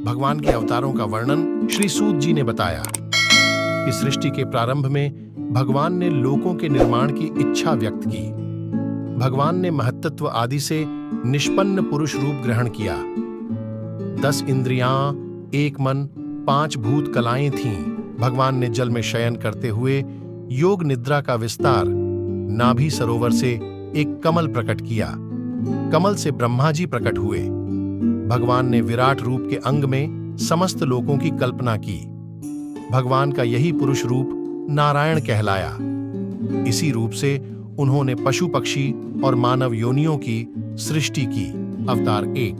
भगवान के अवतारों का वर्णन श्री सूत जी ने बताया कि सृष्टि के प्रारंभ में भगवान ने लोकों के निर्माण की इच्छा व्यक्त की। भगवान ने महत्त्व आदि से निष्पन्न पुरुष रूप ग्रहण किया। 10 इंद्रियां, 1 मन, 5 भूत कलाएं थीं। भगवान ने जल में शयन करते हुए योग निद्रा का विस्तार नाभि सरोवर से एक कमल प्रकट किया। कमल से ब्रह्मा जी प्रकट हुए। भगवान ने विराट रूप के अंग में समस्त लोकों की कल्पना की। भगवान का यही पुरुष रूप नारायण कहलाया। इसी रूप से उन्होंने पशु पक्षी और मानव योनियों की सृष्टि की। अवतार 1।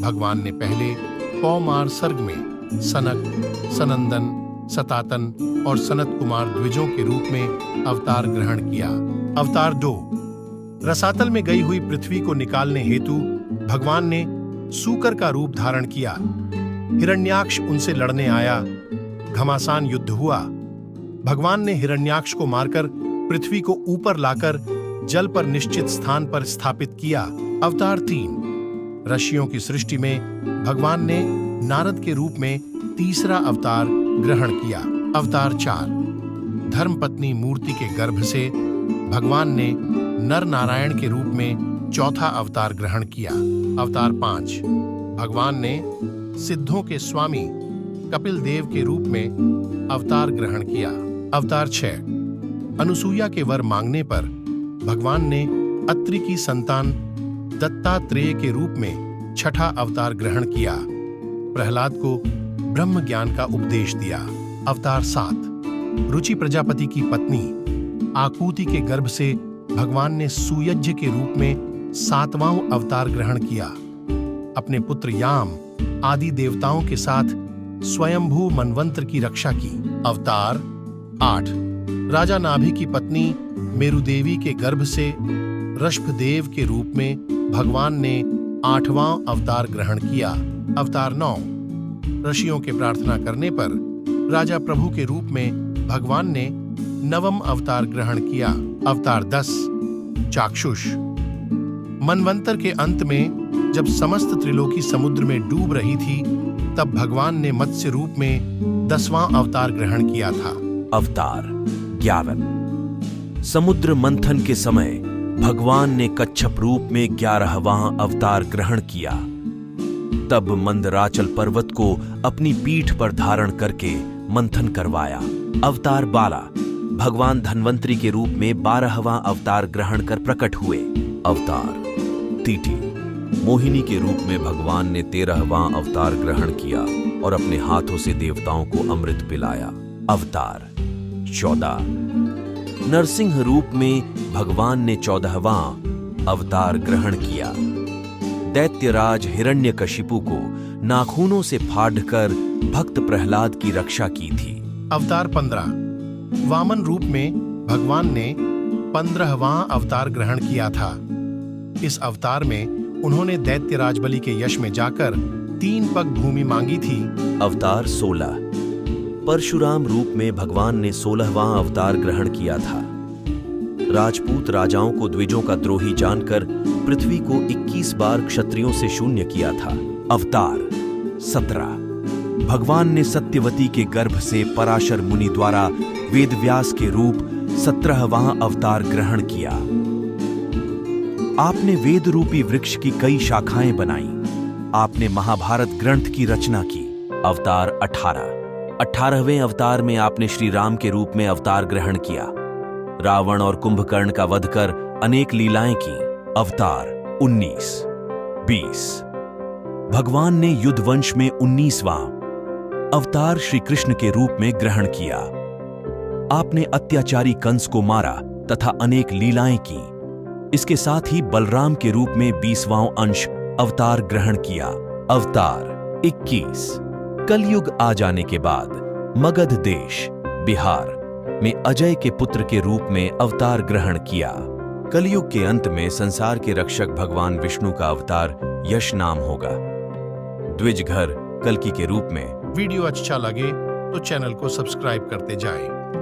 भगवान ने पहले कौमार सर्ग में सनक, सनंदन, सतातन और सनत कुमार द्विजों के रूप में अवतार ग्रहण किया। अवतार 2। रसातल में गई हुई पृथ्वी को निकालने हेतु भगवान ने सूकर का रूप धारण किया। हिरण्याक्ष उनसे लड़ने आया। घमासान युद्ध हुआ। भगवान ने हिरण्याक्ष को मारकर पृथ्वी को ऊपर लाकर जल पर निश्चित स्थान पर स्थापित किया। अवतार 3। ऋषियों की सृष्टि में भगवान ने नारद के रूप में तीसरा अवतार ग्रहण किया। अवतार 4। धर्मपत्नी मूर्ति के गर्भ से भगवान ने नर नारायण के रूप में चौथा अवतार ग्रहण किया। अवतार 5। भगवान ने सिद्धों के स्वामी कपिल देव के रूप में अवतार ग्रहण किया। अवतार 6। अनुसूया के वर मांगने पर भगवान ने अत्रि की संतान दत्तात्रेय के रूप में छठा अवतार ग्रहण किया। प्रहलाद को ब्रह्म ज्ञान का उपदेश दिया। अवतार 7। रुचि प्रजापति की पत्नी आकुति के गर्भ से भगवान ने सुयज्ञ के रूप में 7वां अवतार ग्रहण किया। अपने पुत्र याम आदि देवताओं के साथ स्वयंभू मनवंतर की रक्षा की। अवतार 8। राजा नाभि की पत्नी मेरुदेवी के गर्भ से ऋषभदेव के रूप में भगवान ने 8वां अवतार ग्रहण किया। अवतार 9। ऋषियों के प्रार्थना करने पर राजा प्रभु के रूप में भगवान ने 9वां अवतार ग्रहण किया। अवतार 10। चाक्षुष। मनवंतर के अंत में जब समस्त त्रिलोकी समुद्र में डूब रही थी तब भगवान ने मत्स्य रूप में 10वां अवतार ग्रहण किया था। अवतार 11। समुद्र मंथन के समय भगवान ने कच्छप रूप में 11वां अवतार ग्रहण किया। तब मंदराचल पर्वत को अपनी पीठ पर धारण करके मंथन करवाया। अवतार 12। भगवान धन्वंतरी के रूप में 12वां अवतार ग्रहण कर प्रकट हुए। अवतार तीटी। मोहिनी के रूप में भगवान ने 13वां अवतार ग्रहण किया और अपने हाथों से देवताओं को अमृत पिलाया। अवतार 14। नरसिंह रूप में भगवान ने 14वां अवतार ग्रहण किया। दैत्यराज हिरण्यकशिपु को नाखूनों से फाड़कर भक्त प्रहलाद की रक्षा की थी। अवतार 15। वामन रूप में भगवान ने 15वां अवतार ग्रहण किया था। इस अवतार में उन्होंने दैत्यराज बलि के यश में जाकर 3 पग भूमि मांगी थी। अवतार 16। परशुराम रूप में भगवान ने 16वां अवतार ग्रहण किया था। राजपूत राजाओं को द्विजों का द्रोही जानकर पृथ्वी को 21 बार क्षत्रियों से शून्य किया था। अवतार 17। भगवान ने सत्यवती के गर्भ से पराशर मुनि द्वारा वेदव्यास के रूप 17वां अवतार ग्रहण किया। आपने वेद रूपी वृक्ष की कई शाखाएं बनाई। आपने महाभारत ग्रंथ की रचना की। अवतार 18। 18वें अवतार में आपने श्री राम के रूप में अवतार ग्रहण किया। रावण और कुंभकर्ण का वध कर अनेक लीलाएं की। अवतार 19। 20। भगवान ने युद्ध वंश में 19वां अवतार श्री कृष्ण के रूप में ग्रहण किया। आपने अत्याचारी कंस को मारा तथा अनेक लीलाएं की। इसके साथ ही बलराम के रूप में 20वां अंश अवतार ग्रहण किया। अवतार 21। कलयुग आ जाने के बाद मगध देश बिहार में अजय के पुत्र के रूप में अवतार ग्रहण किया। कलयुग के अंत में संसार के रक्षक भगवान विष्णु का अवतार यश नाम होगा। द्विजघर कल्कि के रूप में। वीडियो अच्छा लगे तो चैनल को सब्सक्राइब करते जाएं।